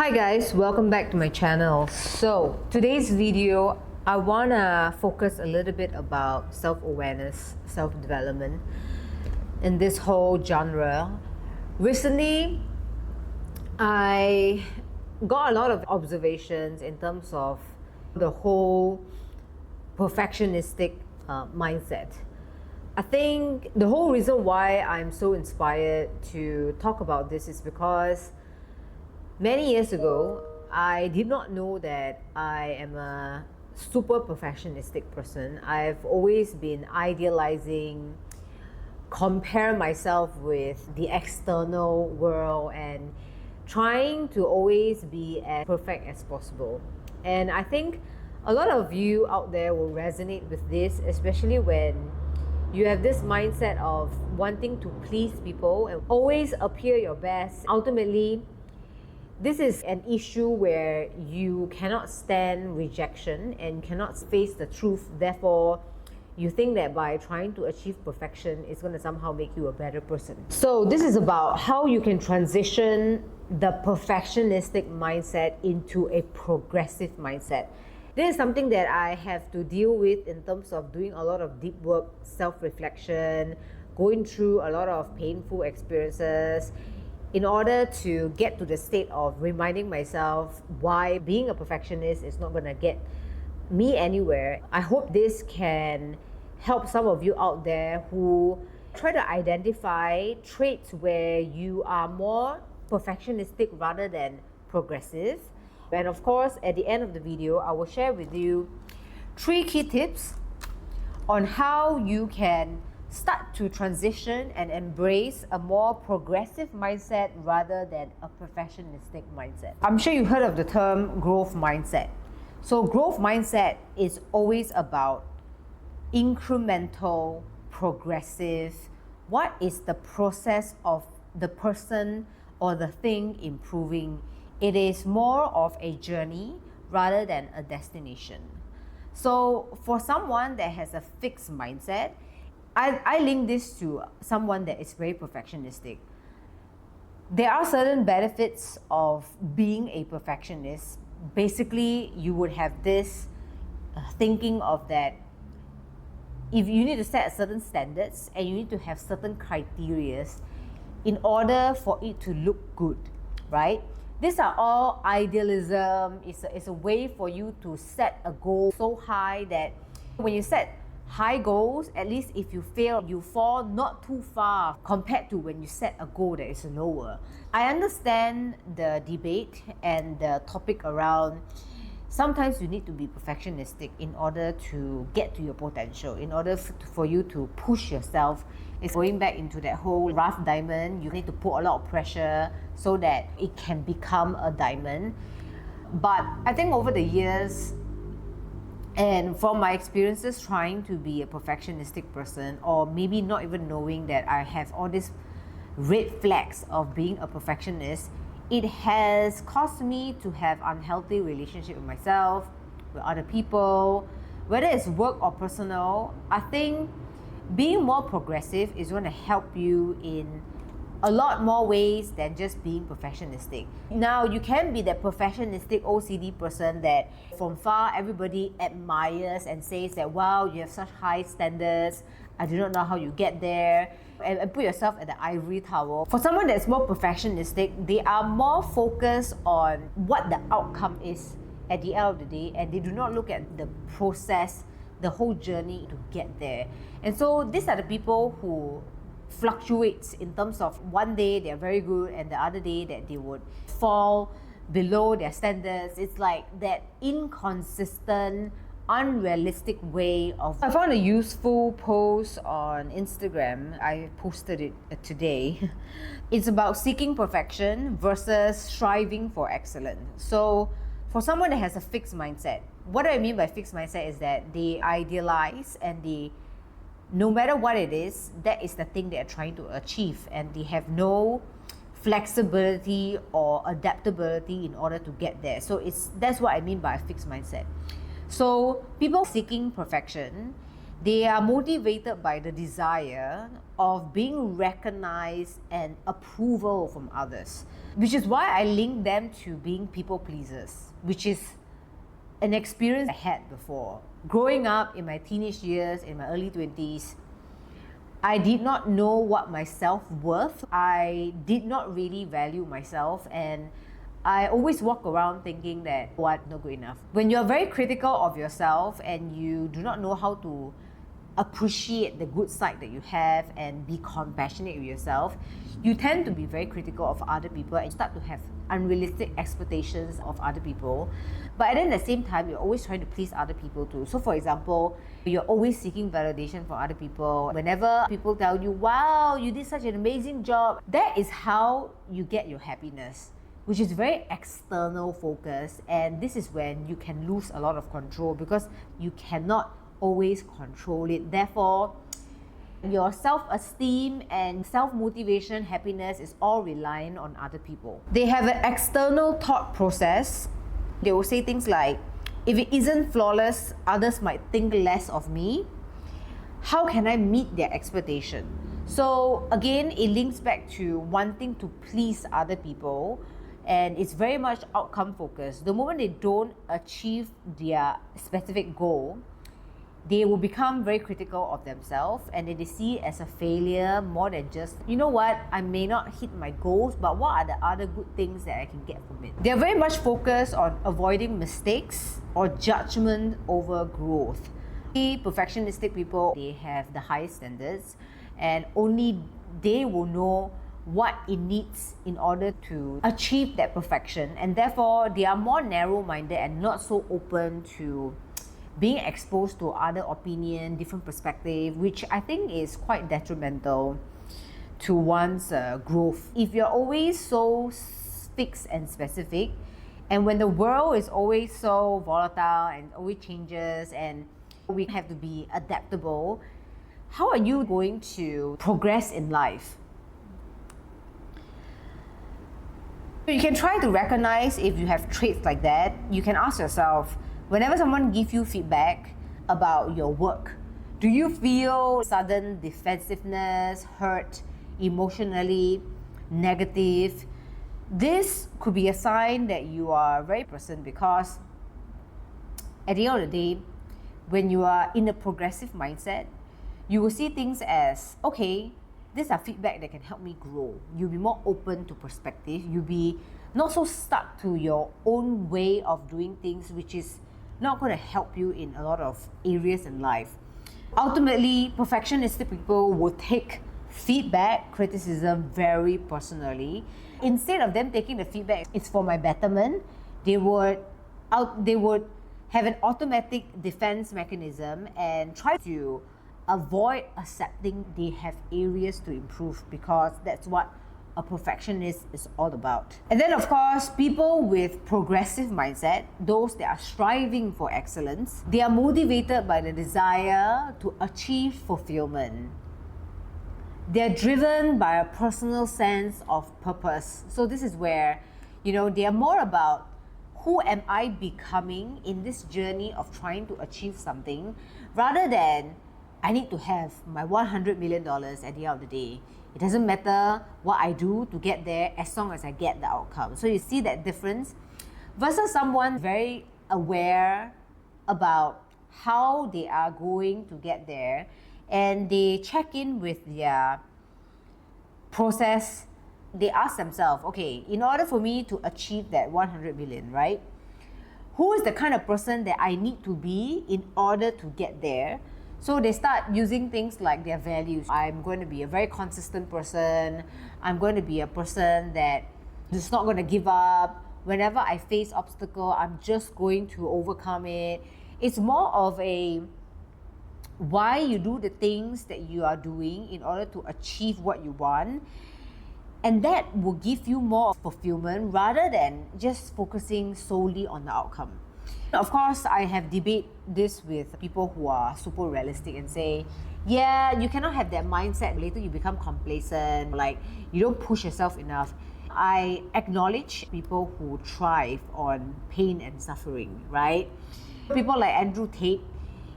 Hi guys, welcome back to my channel. So today's video, I wanna focus a little bit about self-awareness, self-development in this whole genre. Recently, I got a lot of observations in terms of the whole perfectionistic mindset. I think the whole reason why I'm so inspired to talk about this is because many years ago, I did not know that I am a super perfectionistic person. I've always been idealizing, compare myself with the external world and trying to always be as perfect as possible. And I think a lot of you out there will resonate with this, especially when you have this mindset of wanting to please people and always appear your best. Ultimately, this is an issue where you cannot stand rejection and cannot face the truth. Therefore, you think that by trying to achieve perfection, it's going to somehow make you a better person. So this is about how you can transition the perfectionistic mindset into a progressive mindset. This is something that I have to deal with in terms of doing a lot of deep work, self-reflection, going through a lot of painful experiences, in order to get to the state of reminding myself why being a perfectionist is not going to get me anywhere. I hope this can help some of you out there who try to identify traits where you are more perfectionistic rather than progressive. And of course, at the end of the video, I will share with you 3 key tips on how you can start to transition and embrace a more progressive mindset rather than a perfectionistic mindset. I'm sure you heard of the term growth mindset. So growth mindset is always about incremental, progressive. What is the process of the person or the thing improving? It is more of a journey rather than a destination. So for someone that has a fixed mindset, I link this to someone that is very perfectionistic. There are certain benefits of being a perfectionist. Basically, you would have this thinking of that if you need to set certain standards and you need to have certain criteria in order for it to look good, right? These are all idealism. It's a way for you to set a goal so high that when you set high goals, at least if you fail, you fall not too far compared to when you set a goal that is lower. I understand the debate and the topic around sometimes you need to be perfectionistic in order to get to your potential, in order for you to push yourself. It's going back into that whole rough diamond. You need to put a lot of pressure so that it can become a diamond. But I think over the years, and from my experiences trying to be a perfectionistic person, or maybe not even knowing that I have all these red flags of being a perfectionist, it has caused me to have unhealthy relationship with myself, with other people, whether it's work or personal. I think being more progressive is going to help you in a lot more ways than just being perfectionistic. Now, you can be that perfectionistic OCD person that from far everybody admires and says that, wow, you have such high standards, I do not know how you get there, and put yourself at the ivory tower. For someone that's more perfectionistic, they are more focused on what the outcome is at the end of the day, and they do not look at the process, the whole journey to get there. And so these are the people who fluctuates in terms of one day they're very good and the other day that they would fall below their standards. It's like that inconsistent, unrealistic way of... I found a useful post on Instagram. I posted it today. It's about seeking perfection versus striving for excellence. So for someone that has a fixed mindset, what do I mean by fixed mindset is that they idealize and no matter what it is, that is the thing they are trying to achieve, and they have no flexibility or adaptability in order to get there. So that's what I mean by a fixed mindset. So people seeking perfection, They are motivated by the desire of being recognized and approval from others, which is why I link them to being people pleasers, which is an experience I had before. Growing up in my teenage years, in my early 20s, I did not know what my self-worth. I did not really value myself, and I always walk around thinking that what, not good enough. When you're very critical of yourself and you do not know how to appreciate the good side that you have and be compassionate with yourself, you tend to be very critical of other people and start to have unrealistic expectations of other people. But then at the same time, you're always trying to please other people too. So for example, you're always seeking validation from other people. Whenever people tell you, wow, you did such an amazing job, that is how you get your happiness, which is very external focused. And this is when you can lose a lot of control because you cannot always control it. Therefore, your self-esteem and self-motivation, happiness is all reliant on other people. They have an external thought process. They will say things like, if it isn't flawless, others might think less of me. How can I meet their expectation? So again, it links back to wanting to please other people, and it's very much outcome focused. The moment they don't achieve their specific goal, they will become very critical of themselves, and they see it as a failure more than just, you know what, I may not hit my goals, but what are the other good things that I can get from it? They're very much focused on avoiding mistakes or judgment over growth. The perfectionistic people, they have the highest standards, and only they will know what it needs in order to achieve that perfection, and therefore they are more narrow-minded and not so open to being exposed to other opinion, different perspective, which I think is quite detrimental to one's growth. If you're always so fixed and specific, and when the world is always so volatile and always changes, and we have to be adaptable, how are you going to progress in life? You can try to recognize if you have traits like that. You can ask yourself, whenever someone gives you feedback about your work, do you feel sudden defensiveness, hurt, emotionally negative? This could be a sign that you are a very person, because at the end of the day, when you are in a progressive mindset, you will see things as, okay, these are feedback that can help me grow. You'll be more open to perspective. You'll be not so stuck to your own way of doing things, which is not going to help you in a lot of areas in life. Ultimately, perfectionistic people will take feedback, criticism very personally. Instead of them taking the feedback, it's for my betterment, they would have an automatic defense mechanism and try to avoid accepting they have areas to improve, because that's what a perfectionist is all about. And then of course, people with progressive mindset, those that are striving for excellence, they are motivated by the desire to achieve fulfillment. They're driven by a personal sense of purpose. So this is where, they are more about who am I becoming in this journey of trying to achieve something, rather than I need to have my $100 million at the end of the day. It doesn't matter what I do to get there as long as I get the outcome. So you see that difference versus someone very aware about how they are going to get there, and they check in with their process. They ask themselves, okay, in order for me to achieve that 100 million, right? Who is the kind of person that I need to be in order to get there? So they start using things like their values. I'm going to be a very consistent person. I'm going to be a person that is not going to give up. Whenever I face obstacle, I'm just going to overcome it. It's more of a why you do the things that you are doing in order to achieve what you want. And that will give you more fulfillment rather than just focusing solely on the outcome. Of course, I have debated this with people who are super realistic and say, yeah, you cannot have that mindset. Later you become complacent, like you don't push yourself enough. I acknowledge people who thrive on pain and suffering, right? People like Andrew Tate,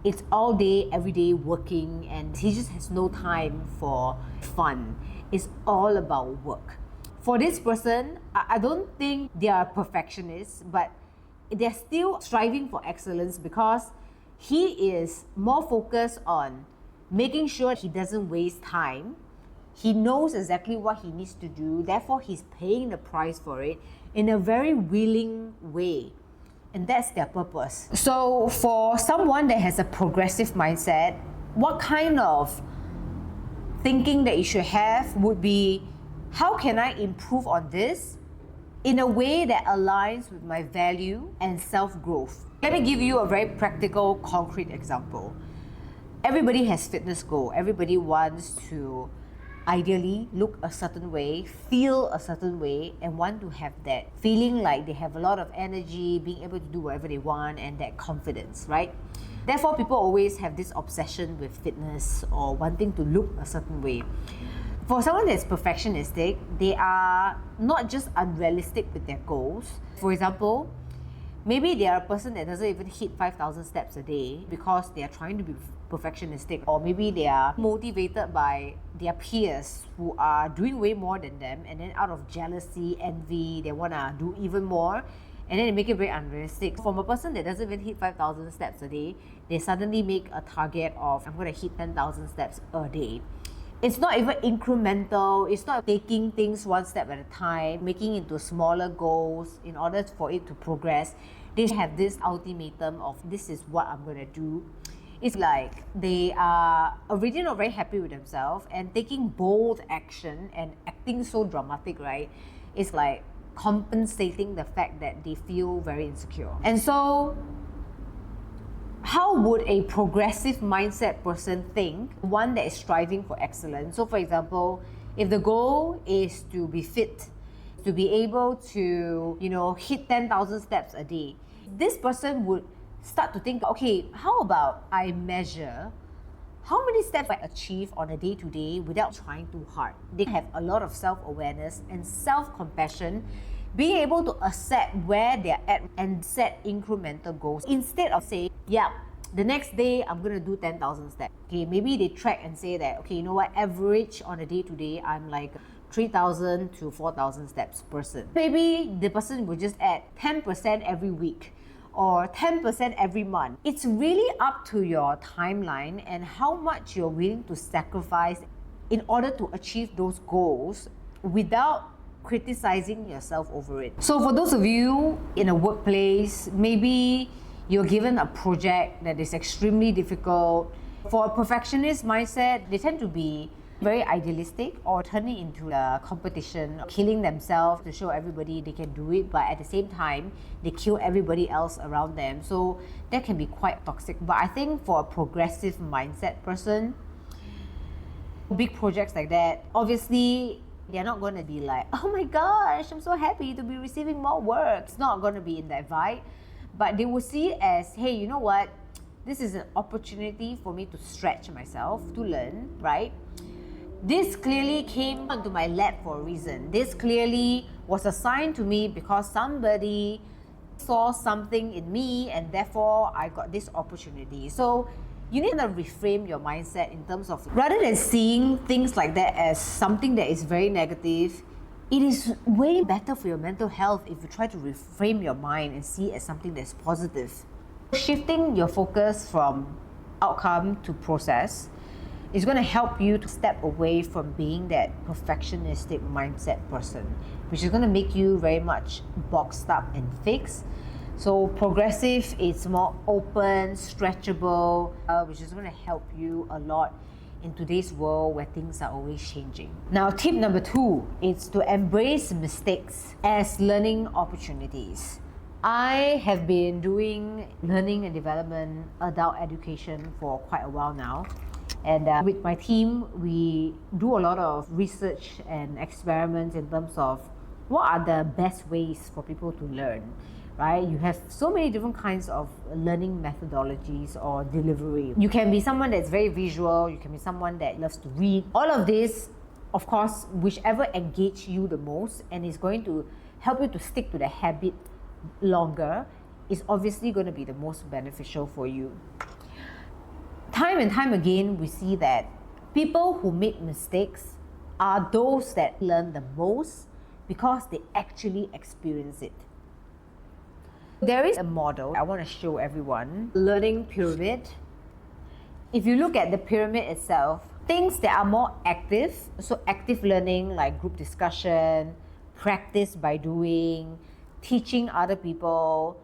It's all day, every day working, and he just has no time for fun. It's all about work. For this person, I don't think they are perfectionists, but they're still striving for excellence because he is more focused on making sure he doesn't waste time. He knows exactly what he needs to do, therefore he's paying the price for it in a very willing way. And that's their purpose. So for someone that has a progressive mindset, what kind of thinking that you should have would be, how can I improve on this in a way that aligns with my value and self-growth? Let me give you a very practical, concrete example. Everybody has fitness goal. Everybody wants to ideally look a certain way, feel a certain way, and want to have that feeling like they have a lot of energy, being able to do whatever they want, and that confidence, right? Therefore, people always have this obsession with fitness or wanting to look a certain way. For someone that's perfectionistic, they are not just unrealistic with their goals. For example, maybe they are a person that doesn't even hit 5,000 steps a day because they are trying to be perfectionistic, or maybe they are motivated by their peers who are doing way more than them, and then out of jealousy, envy, they want to do even more, and then they make it very unrealistic. From a person that doesn't even hit 5,000 steps a day, they suddenly make a target of, I'm going to hit 10,000 steps a day. It's not even incremental. It's not taking things one step at a time, making it into smaller goals in order for it to progress. They have this ultimatum of, this is what I'm going to do. It's like they are already not very happy with themselves, and taking bold action and acting so dramatic, right? It's like compensating the fact that they feel very insecure. And so, how would a progressive mindset person think? One that is striving for excellence. So for example, if the goal is to be fit, to be able to, hit 10,000 steps a day, this person would start to think, okay, how about I measure how many steps I achieve on a day-to-day without trying too hard. They have a lot of self-awareness and self-compassion, being able to accept where they're at and set incremental goals instead of saying, yeah, the next day I'm going to do 10,000 steps. Okay, maybe they track and say that, okay, you know what, average on a day-to-day, I'm like 3,000 to 4,000 steps person. Maybe the person will just add 10% every week or 10% every month. It's really up to your timeline and how much you're willing to sacrifice in order to achieve those goals without criticizing yourself over it. So for those of you in a workplace, maybe you're given a project that is extremely difficult. For a perfectionist mindset, they tend to be very idealistic or turn it into a competition, killing themselves to show everybody they can do it, but at the same time, they kill everybody else around them. So that can be quite toxic. But I think for a progressive mindset person, big projects like that, obviously, they're not going to be like, oh my gosh, I'm so happy to be receiving more work. It's not going to be in that vibe. But they will see it as, hey, you know what? This is an opportunity for me to stretch myself, to learn, right? This clearly came onto my lap for a reason. This clearly was assigned to me because somebody saw something in me and therefore I got this opportunity. So you need to reframe your mindset in terms of, rather than seeing things like that as something that is very negative, it is way better for your mental health if you try to reframe your mind and see it as something that's positive. Shifting your focus from outcome to process is going to help you to step away from being that perfectionistic mindset person, which is going to make you very much boxed up and fixed. So progressive is more open, stretchable, which is going to help you a lot in today's world where things are always changing. Now, tip number 2 is to embrace mistakes as learning opportunities. I have been doing learning and development, adult education for quite a while now. And with my team, we do a lot of research and experiments in terms of what are the best ways for people to learn, right? You have so many different kinds of learning methodologies or delivery. You can be someone that's very visual, you can be someone that loves to read. All of this, of course, whichever engages you the most and is going to help you to stick to the habit longer, is obviously going to be the most beneficial for you. Time and time again, we see that people who make mistakes are those that learn the most because they actually experience it. There is a model I want to show everyone, learning pyramid. If you look at the pyramid itself, things that are more active, so active learning like group discussion, practice by doing, teaching other people,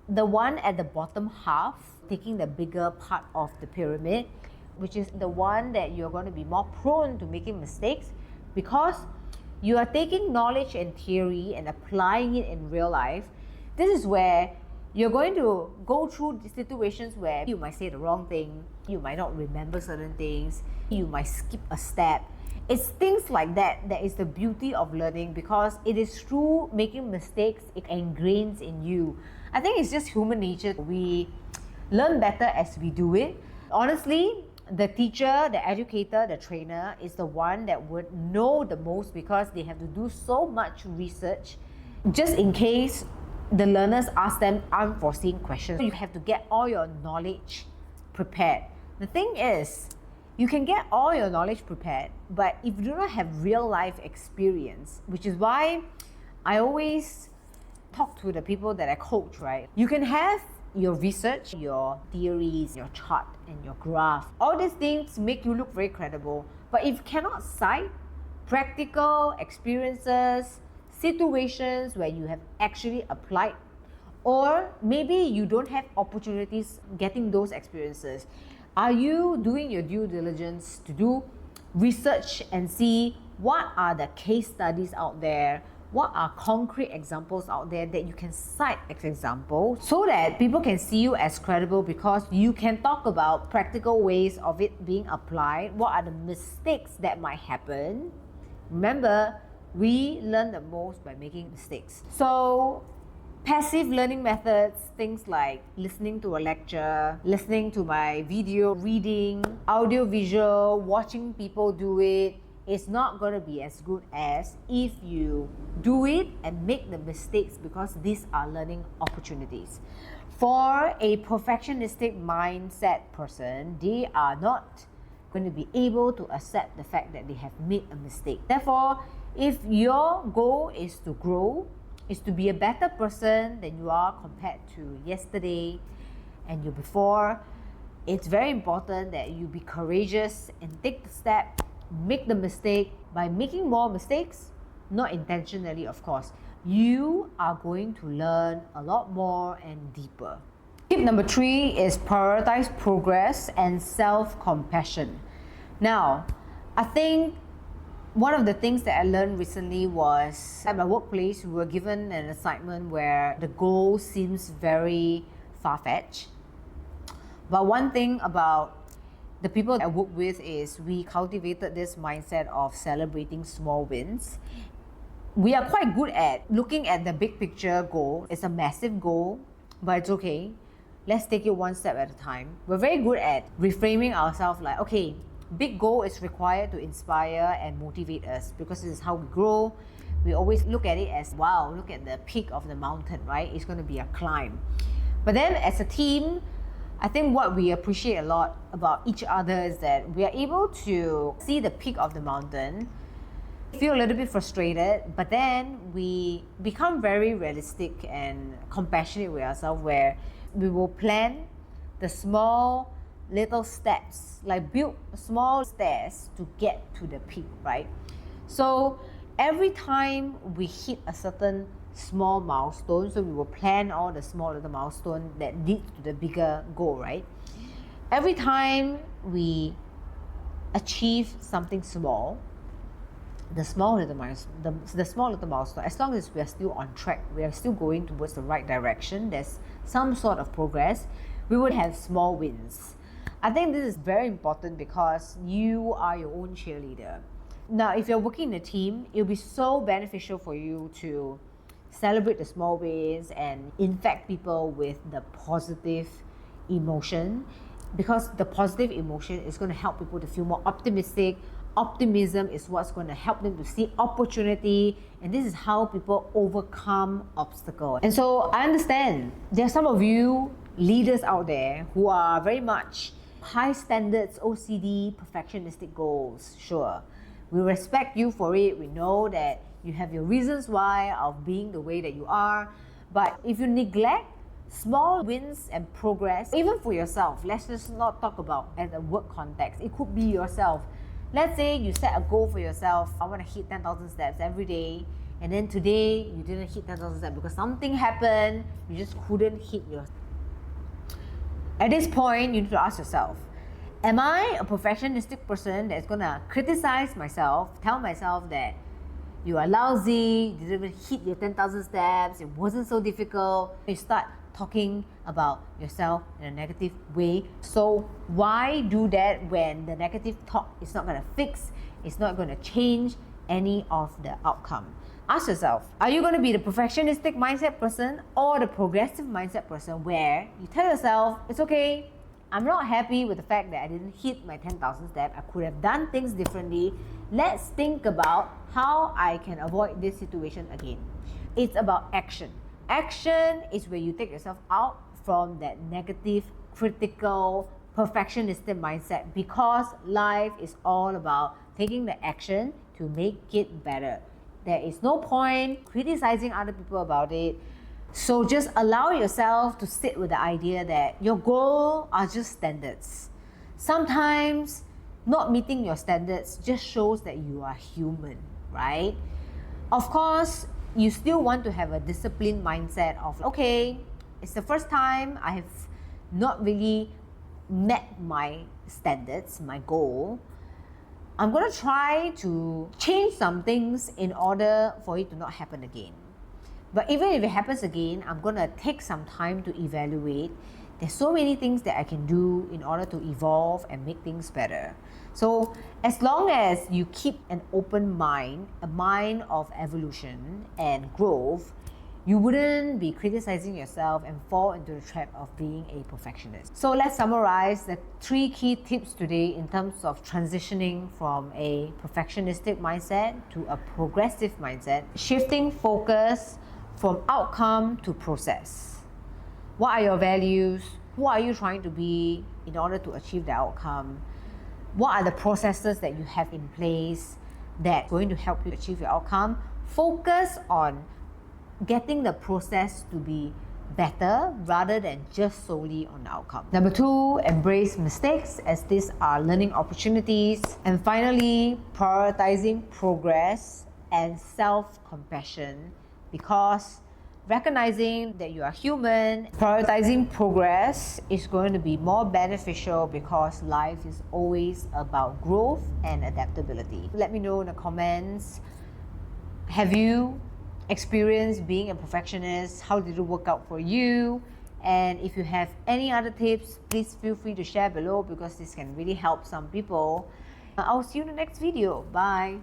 the one at the bottom half, taking the bigger part of the pyramid, which is the one that you're going to be more prone to making mistakes because you are taking knowledge and theory and applying it in real life. This is where you're going to go through situations where you might say the wrong thing, you might not remember certain things, you might skip a step. It's things like that that is the beauty of learning, because it is through making mistakes, it ingrains in you. I think it's just human nature. We learn better as we do it. Honestly, the teacher, the educator, the trainer is the one that would know the most because they have to do so much research just in case the learners ask them unforeseen questions. You have to get all your knowledge prepared. The thing is, you can get all your knowledge prepared, but if you do not have real life experience, which is why I always talk to the people that I coach, right? You can have your research, your theories, your chart, and your graph. All these things make you look very credible. But if you cannot cite practical experiences, situations where you have actually applied, or maybe you don't have opportunities getting those experiences, are you doing your due diligence to do research and see what are the case studies out there? What are concrete examples out there that you can cite as examples so that people can see you as credible, because you can talk about practical ways of it being applied. What are the mistakes that might happen? Remember, we learn the most by making mistakes. So passive learning methods, things like listening to a lecture, listening to my video, reading, audio visual, watching people do it, is not going to be as good as if you do it and make the mistakes, because these are learning opportunities. For a perfectionistic mindset person, they are not going to be able to accept the fact that they have made a mistake. Therefore, if your goal is to grow, is to be a better person than you are compared to yesterday and your before, it's very important that you be courageous and take the step, make the mistake. By making more mistakes, not intentionally of course, you are going to learn a lot more and deeper. Tip number 3 is prioritize progress and self-compassion. Now, I think one of the things that I learned recently was at my workplace, we were given an assignment where the goal seems very far-fetched. But one thing about the people that I work with is we cultivated this mindset of celebrating small wins. We are quite good at looking at the big picture goal. It's a massive goal, but it's okay. Let's take it one step at a time. We're very good at reframing ourselves like, okay, big goal is required to inspire and motivate us because this is how we grow. We always look at it as, wow, look at the peak of the mountain, right? It's going to be a climb. But then as a team, I think what we appreciate a lot about each other is that we are able to see the peak of the mountain, feel a little bit frustrated, but then we become very realistic and compassionate with ourselves, where we will plan the small little steps, like build small stairs to get to the peak, right? So every time we hit a certain small milestone, so we will plan all the small little milestones that lead to the bigger goal, right? Every time we achieve something small, the small little milestone, as long as we are still on track, we are still going towards the right direction, there's some sort of progress, we would have small wins. I think this is very important because you are your own cheerleader. Now, if you're working in a team, it'll be so beneficial for you to celebrate the small wins and infect people with the positive emotion, because the positive emotion is going to help people to feel more optimistic. Optimism is what's going to help them to see opportunity, and this is how people overcome obstacles. And so I understand there are some of you leaders out there who are very much high standards, OCD, perfectionistic goals. Sure, we respect you for it. We know that you have your reasons why of being the way that you are. But if you neglect small wins and progress, even for yourself, let's just not talk about as a work context. It could be yourself. Let's say you set a goal for yourself. I want to hit 10,000 steps every day. And then today you didn't hit 10,000 steps because something happened. You just couldn't hit your. At this point, you need to ask yourself, am I a perfectionistic person that's gonna criticize myself, tell myself that you are lousy, you didn't even hit your 10,000 steps, it wasn't so difficult? You start talking about yourself in a negative way. So why do that when the negative talk is not gonna fix, it's not gonna change any of the outcome? Ask yourself, are you going to be the perfectionistic mindset person or the progressive mindset person where you tell yourself, it's okay, I'm not happy with the fact that I didn't hit my 10,000 steps, I could have done things differently. Let's think about how I can avoid this situation again. It's about action. Action is where you take yourself out from that negative, critical, perfectionistic mindset, because life is all about taking the action to make it better. There is no point criticizing other people about it. So just allow yourself to sit with the idea that your goals are just standards. Sometimes not meeting your standards just shows that you are human, right? Of course, you still want to have a disciplined mindset of, okay, it's the first time I have not really met my standards, my goal. I'm going to try to change some things in order for it to not happen again. But even if it happens again, I'm going to take some time to evaluate. There's so many things that I can do in order to evolve and make things better. So as long as you keep an open mind, a mind of evolution and growth, you wouldn't be criticizing yourself and fall into the trap of being a perfectionist. So let's summarize the 3 key tips today in terms of transitioning from a perfectionistic mindset to a progressive mindset. Shifting focus from outcome to process. What are your values? Who are you trying to be in order to achieve the outcome? What are the processes that you have in place that's going to help you achieve your outcome? Focus on getting the process to be better rather than just solely on the outcome. Number 2, embrace mistakes as these are learning opportunities. And finally, prioritizing progress and self-compassion, because recognizing that you are human, prioritizing progress is going to be more beneficial because life is always about growth and adaptability. Let me know in the comments, have you experienced being a perfectionist? How did it work out for you? And if you have any other tips, please feel free to share below because this can really help some people. I'll see you in the next video. Bye.